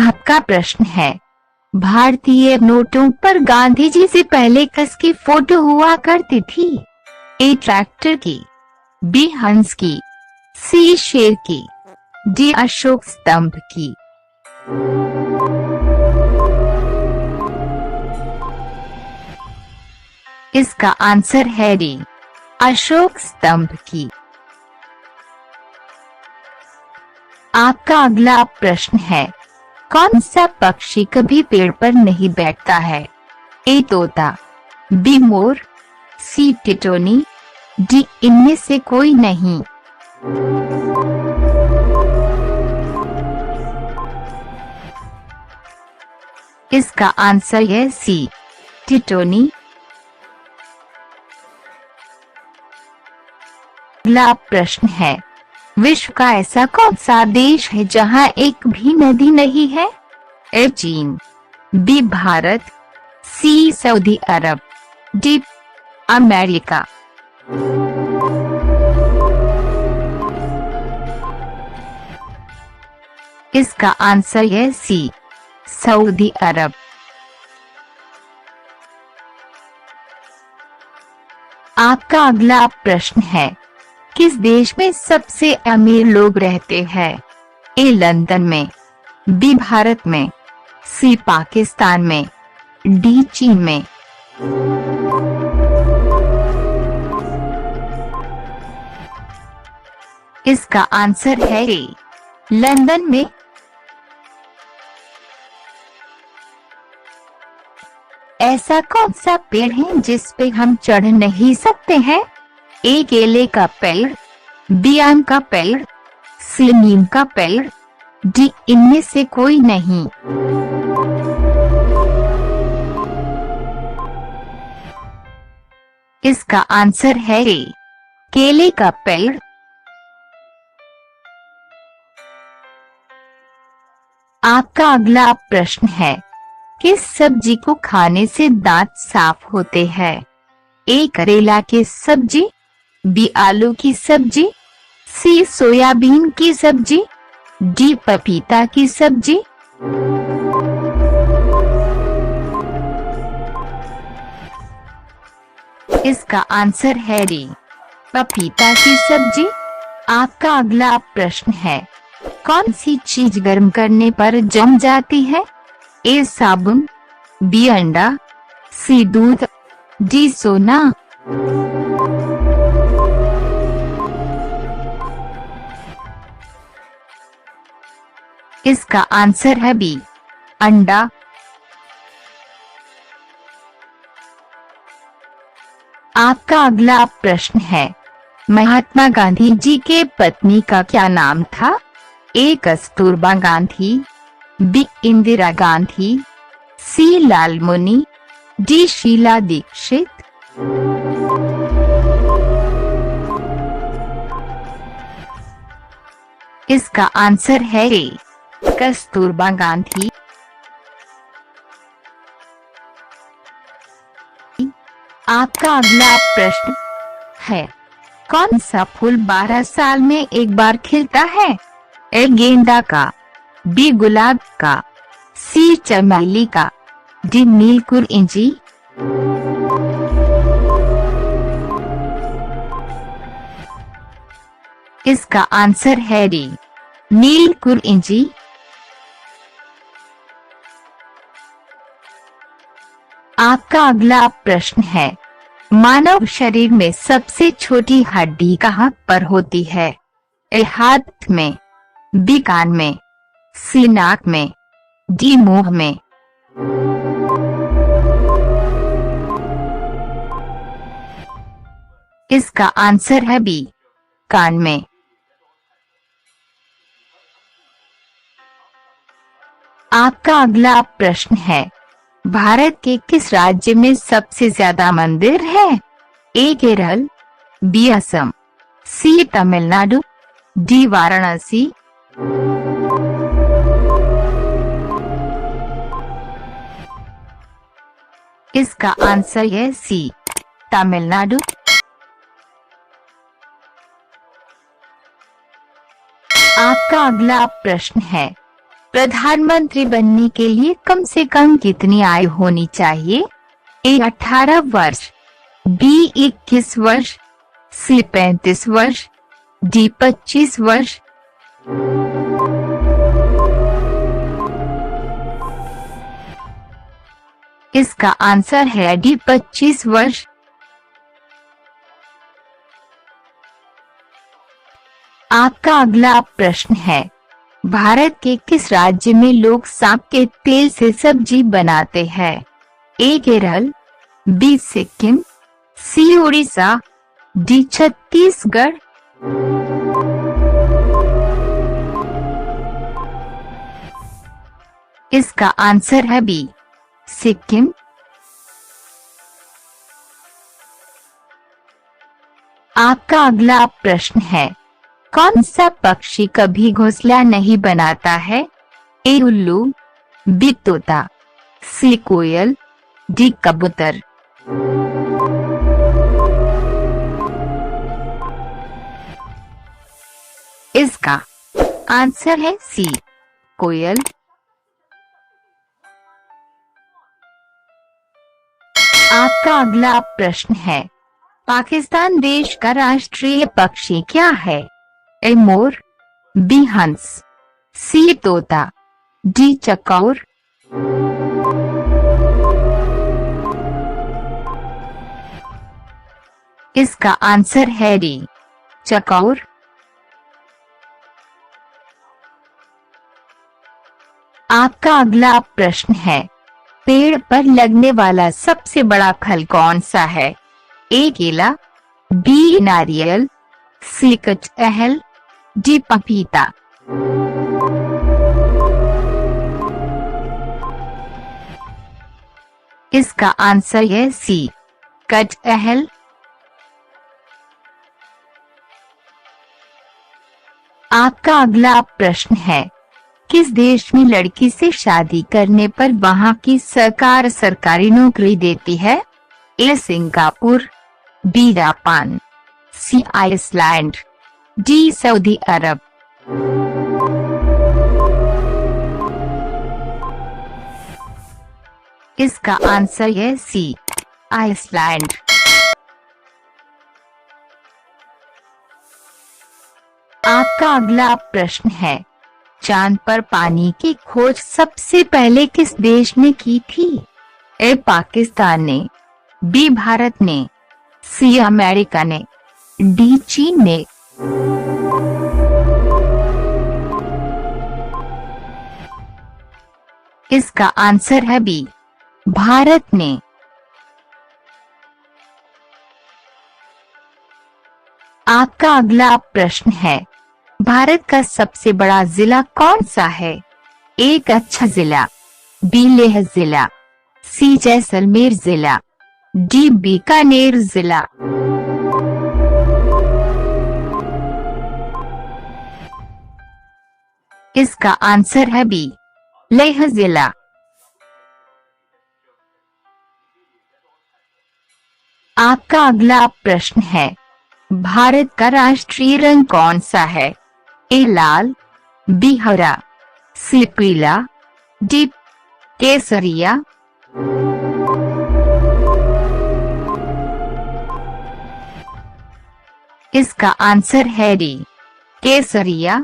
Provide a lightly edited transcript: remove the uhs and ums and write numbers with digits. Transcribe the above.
आपका प्रश्न है, भारतीय नोटों पर गांधी जी से पहले किसकी फोटो हुआ करती थी? ए ट्रैक्टर की, बी हंस की, सी शेर की, डी अशोक स्तंभ की। इसका आंसर है डी, अशोक स्तंभ की। आपका अगला प्रश्न है, कौन सा पक्षी कभी पेड़ पर नहीं बैठता है? ए तोता, बी मोर, सी टिटोनी, डी इनमें से कोई नहीं। इसका आंसर है सी, टिटोनी। अगला प्रश्न है, विश्व का ऐसा कौन सा देश है जहां एक भी नदी नहीं है? ए चीन, बी भारत, सी सऊदी अरब, डी अमेरिका। इसका आंसर है सी, सऊदी अरब। आपका अगला प्रश्न है, किस देश में सबसे अमीर लोग रहते हैं? ए लंदन में, बी भारत में, सी पाकिस्तान में, डी चीन में। इसका आंसर है ए, लंदन में। ऐसा कौन सा पेड़ है जिस पे हम चढ़ नहीं सकते हैं? ए केले का पेड़, बी आम का पेड़, सी नीम का पेड़, डी इनमें से कोई नहीं। इसका आंसर है ए, केले का पेड़। आपका अगला प्रश्न है, किस सब्जी को खाने से दांत साफ होते हैं? ए करेला की सब्जी, बी आलू की सब्जी, सी सोयाबीन की सब्जी, डी पपीता की सब्जी। इसका आंसर है डी, पपीता की सब्जी। आपका अगला प्रश्न है, कौन सी चीज गर्म करने पर जम जाती है? ए साबुन, बी अंडा, सी दूध, डी सोना। इसका आंसर है बी, अंडा। आपका अगला प्रश्न है, महात्मा गांधी जी के पत्नी का क्या नाम था? ए कस्तूरबा गांधी, बी इंदिरा गांधी, सी लालमुनी, डी शीला दीक्षित। इसका आंसर है ए, कस्तूरबा गांधी। आपका अगला प्रश्न है, कौन सा फूल 12 साल में एक बार खिलता है? ए गेंदा का, बी गुलाब का, सी चमेली का, डी नीलकुरिंजी। इसका आंसर है डी, नीलकुरिंजी। आपका अगला प्रश्न है, मानव शरीर में सबसे छोटी हड्डी कहाँ पर होती है? ए हाथ में, बी कान में, सी नाक में, डी मुंह में। इसका आंसर है बी, कान में। आपका अगला प्रश्न है, भारत के किस राज्य में सबसे ज्यादा मंदिर है? ए केरल, बी असम, सी तमिलनाडु, डी वाराणसी। इसका आंसर है सी, तमिलनाडु। आपका अगला प्रश्न है, प्रधानमंत्री बनने के लिए कम से कम कितनी आयु होनी चाहिए? ए 18 वर्ष, बी 21 वर्ष, सी 35 वर्ष, डी 25 वर्ष। इसका आंसर है डी 25 वर्ष। आपका अगला प्रश्न है, भारत के किस राज्य में लोग सांप के तेल से सब्जी बनाते हैं? ए केरल, बी सिक्किम, सी उड़ीसा, डी छत्तीसगढ़। इसका आंसर है बी सिक्किम। आपका अगला प्रश्न है, कौन सा पक्षी कभी घोंसला नहीं बनाता है? ए उल्लू, बी तोता, सी कोयल, डी कबूतर। इसका आंसर है सी कोयल। आपका अगला प्रश्न है, पाकिस्तान देश का राष्ट्रीय पक्षी क्या है? ए मोर, बी हंस, सी तोता, डी चकौर। इसका आंसर है डी चकौर। आपका अगला प्रश्न है, पेड़ पर लगने वाला सबसे बड़ा फल कौन सा है? ए केला, बी नारियल, सी कटहल, डी पपीता। इसका आंसर है सी कटहल। आपका अगला प्रश्न है, किस देश में लड़की से शादी करने पर वहां की सरकार सरकारी नौकरी देती है? ए सिंगापुर, बी जापान, सी आइसलैंड, डी सऊदी अरब। इसका आंसर है सी आइसलैंड। आपका अगला प्रश्न है, चांद पर पानी की खोज सबसे पहले किस देश ने की थी? ए पाकिस्तान ने, बी भारत ने, सी अमेरिका ने, डी चीन ने। इसका आंसर है बी भारत ने। आपका अगला प्रश्न है, भारत का सबसे बड़ा जिला कौन सा है? ए कच्छ जिला, बी लेह जिला, सी जैसलमेर जिला, डी बीकानेर जिला। इसका आंसर है बी लेह जिला। आपका अगला प्रश्न है, भारत का राष्ट्रीय रंग कौन सा है? ए लाल, बी हरा, सी पीला, डी केसरिया। इसका आंसर है डी केसरिया।